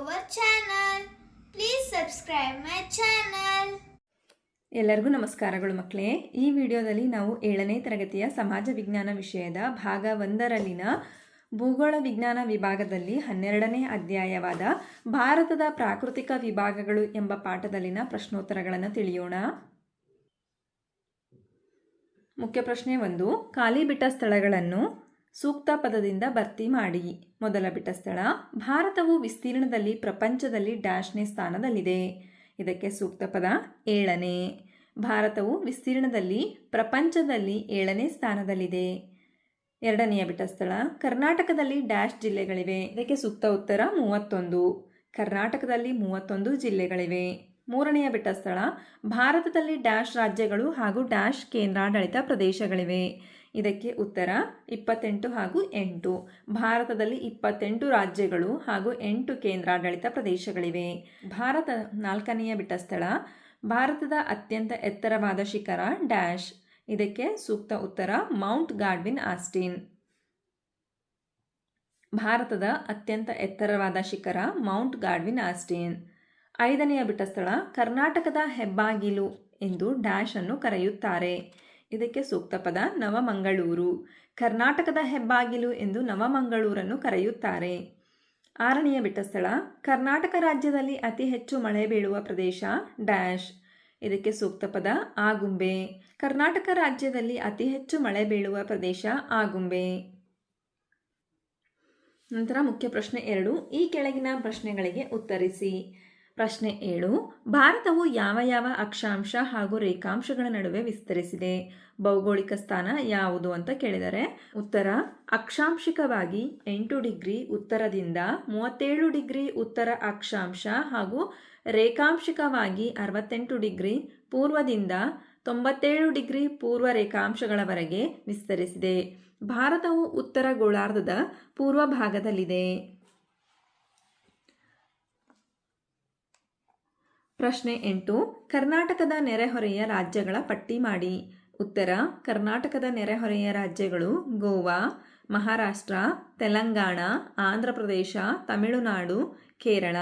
our channel. Please subscribe my channel. ಎಲ್ಲರಿಗೂ ನಮಸ್ಕಾರಗಳು ಮಕ್ಕಳೇ. ಈ ವಿಡಿಯೋದಲ್ಲಿ ನಾವು 7ನೇ ತರಗತಿಯ ಸಮಾಜ ವಿಜ್ಞಾನ ವಿಷಯದ ಭಾಗ 1ರಲ್ಲಿನ ಭೂಗೋಳ ವಿಜ್ಞಾನ ವಿಭಾಗದಲ್ಲಿ 12ನೇ ಅಧ್ಯಾಯವಾದ ಭಾರತದ ಪ್ರಾಕೃತಿಕ ವಿಭಾಗಗಳು ಎಂಬ ಪಾಠದಲ್ಲಿನ ಪ್ರಶ್ನೋತ್ತರಗಳನ್ನು ತಿಳಿಯೋಣ. ಮುಖ್ಯ ಪ್ರಶ್ನೆ 1. ಖಾಲಿ ಬಿಟ್ಟ ಸ್ಥಳಗಳನ್ನು ಸೂಕ್ತ ಪದದಿಂದ ಭರ್ತಿ ಮಾಡಿ. ಮೊದಲ ಬಿಟ್ಟ ಸ್ಥಳ, ಭಾರತವು ವಿಸ್ತೀರ್ಣದಲ್ಲಿ ಪ್ರಪಂಚದಲ್ಲಿ ಡ್ಯಾಶ್ನೇ ಸ್ಥಾನದಲ್ಲಿದೆ. ಇದಕ್ಕೆ ಸೂಕ್ತ ಪದ 7ನೇ. ಭಾರತವು ವಿಸ್ತೀರ್ಣದಲ್ಲಿ ಪ್ರಪಂಚದಲ್ಲಿ 7ನೇ ಸ್ಥಾನದಲ್ಲಿದೆ. ಎರಡನೆಯ ಬಿಟ್ಟ ಸ್ಥಳ, ಕರ್ನಾಟಕದಲ್ಲಿ ಡ್ಯಾಶ್ ಜಿಲ್ಲೆಗಳಿವೆ. ಇದಕ್ಕೆ ಸೂಕ್ತ ಉತ್ತರ 31. ಕರ್ನಾಟಕದಲ್ಲಿ 31 ಜಿಲ್ಲೆಗಳಿವೆ. ಮೂರನೆಯ ಬಿಟ್ಟ ಸ್ಥಳ, ಭಾರತದಲ್ಲಿ ಡ್ಯಾಶ್ ರಾಜ್ಯಗಳು ಹಾಗೂ ಡ್ಯಾಶ್ ಕೇಂದ್ರಾಡಳಿತ ಪ್ರದೇಶಗಳಿವೆ. ಇದಕ್ಕೆ ಉತ್ತರ 28 ಹಾಗೂ 8. ಭಾರತದಲ್ಲಿ 28 ರಾಜ್ಯಗಳು ಹಾಗೂ 8 ಕೇಂದ್ರಾಡಳಿತ ಪ್ರದೇಶಗಳಿವೆ. ಭಾರತ ನಾಲ್ಕನೆಯ ಬಿಟ್ಟ ಸ್ಥಳ, ಭಾರತದ ಅತ್ಯಂತ ಎತ್ತರವಾದ ಶಿಖರ ಡ್ಯಾಶ್. ಇದಕ್ಕೆ ಸೂಕ್ತ ಉತ್ತರ ಮೌಂಟ್ ಗಾಡ್ವಿನ್ ಆಸ್ಟಿನ್. ಭಾರತದ ಅತ್ಯಂತ ಎತ್ತರವಾದ ಶಿಖರ ಮೌಂಟ್ ಗಾಡ್ವಿನ್ ಆಸ್ಟಿನ್. ಐದನೆಯ ಬಿಟ್ಟ ಸ್ಥಳ, ಕರ್ನಾಟಕದ ಹೆಬ್ಬಾಗಿಲು ಎಂದು ಡ್ಯಾಶ್ ಅನ್ನು ಕರೆಯುತ್ತಾರೆ. ಇದಕ್ಕೆ ಸೂಕ್ತ ಪದ ನವಮಂಗಳೂರು. ಕರ್ನಾಟಕದ ಹೆಬ್ಬಾಗಿಲು ಎಂದು ನವಮಂಗಳೂರನ್ನು ಕರೆಯುತ್ತಾರೆ. ಆರನೆಯ ಬಿಟ್ಟ ಸ್ಥಳ, ಕರ್ನಾಟಕ ರಾಜ್ಯದಲ್ಲಿ ಅತಿ ಹೆಚ್ಚು ಮಳೆ ಬೀಳುವ ಪ್ರದೇಶ ಡ್ಯಾಶ್. ಇದಕ್ಕೆ ಸೂಕ್ತ ಪದ ಆಗುಂಬೆ. ಕರ್ನಾಟಕ ರಾಜ್ಯದಲ್ಲಿ ಅತಿ ಹೆಚ್ಚು ಮಳೆ ಬೀಳುವ ಪ್ರದೇಶ ಆಗುಂಬೆ. ನಂತರ ಮುಖ್ಯ ಪ್ರಶ್ನೆ 2. ಈ ಕೆಳಗಿನ ಪ್ರಶ್ನೆಗಳಿಗೆ ಉತ್ತರಿಸಿ. ಪ್ರಶ್ನೆ 7. ಭಾರತವು ಯಾವ ಯಾವ ಅಕ್ಷಾಂಶ ಹಾಗೂ ರೇಖಾಂಶಗಳ ನಡುವೆ ವಿಸ್ತರಿಸಿದೆ? ಭೌಗೋಳಿಕ ಸ್ಥಾನ ಯಾವುದು ಅಂತ ಕೇಳಿದರೆ ಉತ್ತರ ಅಕ್ಷಾಂಶಿಕವಾಗಿ 8 ಡಿಗ್ರಿ ಉತ್ತರದಿಂದ 37 ಡಿಗ್ರಿ ಉತ್ತರ ಅಕ್ಷಾಂಶ ಹಾಗೂ ರೇಖಾಂಶಿಕವಾಗಿ 68 ಡಿಗ್ರಿ ಪೂರ್ವದಿಂದ 97 ಡಿಗ್ರಿ ಪೂರ್ವ ರೇಖಾಂಶಗಳವರೆಗೆ ವಿಸ್ತರಿಸಿದೆ. ಭಾರತವು ಉತ್ತರ ಗೋಳಾರ್ಧದ ಪೂರ್ವ ಭಾಗದಲ್ಲಿದೆ. ಪ್ರಶ್ನೆ 8. ಕರ್ನಾಟಕದ ನೆರೆಹೊರೆಯ ರಾಜ್ಯಗಳ ಪಟ್ಟಿ ಮಾಡಿ. ಉತ್ತರ ಕರ್ನಾಟಕದ ನೆರೆಹೊರೆಯ ರಾಜ್ಯಗಳು ಗೋವಾ, ಮಹಾರಾಷ್ಟ್ರ, ತೆಲಂಗಾಣ, ಆಂಧ್ರ ಪ್ರದೇಶ, ತಮಿಳುನಾಡು, ಕೇರಳ.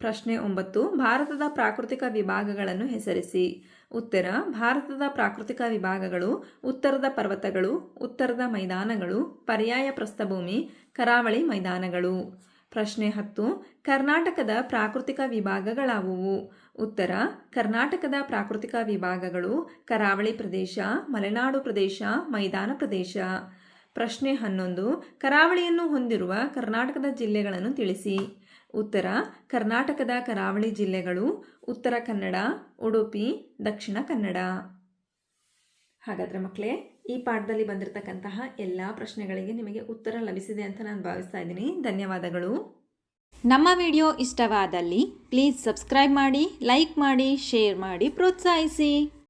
ಪ್ರಶ್ನೆ 9. ಭಾರತದ ಪ್ರಾಕೃತಿಕ ವಿಭಾಗಗಳನ್ನು ಹೆಸರಿಸಿ. ಉತ್ತರ ಭಾರತದ ಪ್ರಾಕೃತಿಕ ವಿಭಾಗಗಳು ಉತ್ತರದ ಪರ್ವತಗಳು, ಉತ್ತರದ ಮೈದಾನಗಳು, ಪರ್ಯಾಯ ಪ್ರಸ್ಥಭೂಮಿ, ಕರಾವಳಿ ಮೈದಾನಗಳು. ಪ್ರಶ್ನೆ 10. ಕರ್ನಾಟಕದ ಪ್ರಾಕೃತಿಕ ವಿಭಾಗಗಳಾವುವು? ಉತ್ತರ ಕರ್ನಾಟಕದ ಪ್ರಾಕೃತಿಕ ವಿಭಾಗಗಳು ಕರಾವಳಿ ಪ್ರದೇಶ, ಮಲೆನಾಡು ಪ್ರದೇಶ, ಮೈದಾನ ಪ್ರದೇಶ. ಪ್ರಶ್ನೆ 11. ಕರಾವಳಿಯನ್ನು ಹೊಂದಿರುವ ಕರ್ನಾಟಕದ ಜಿಲ್ಲೆಗಳನ್ನು ತಿಳಿಸಿ. ಉತ್ತರ ಕರ್ನಾಟಕದ ಕರಾವಳಿ ಜಿಲ್ಲೆಗಳು ಉತ್ತರ ಕನ್ನಡ, ಉಡುಪಿ, ದಕ್ಷಿಣ ಕನ್ನಡ. ಹಾಗಾದರೆ ಮಕ್ಕಳೇ, ಈ ಪಾಠದಲ್ಲಿ ಬಂದಿರತಕ್ಕಂತಹ ಎಲ್ಲ ಪ್ರಶ್ನೆಗಳಿಗೆ ನಿಮಗೆ ಉತ್ತರ ಲಭಿಸಿದೆ ಅಂತ ನಾನು ಭಾವಿಸ್ತಾ ಇದ್ದೀನಿ. ಧನ್ಯವಾದಗಳು. ನಮ್ಮ ವಿಡಿಯೋ ಇಷ್ಟವಾದಲ್ಲಿ ಪ್ಲೀಸ್ ಸಬ್ಸ್ಕ್ರೈಬ್ ಮಾಡಿ, ಲೈಕ್ ಮಾಡಿ, ಶೇರ್ ಮಾಡಿ, ಪ್ರೋತ್ಸಾಹಿಸಿ.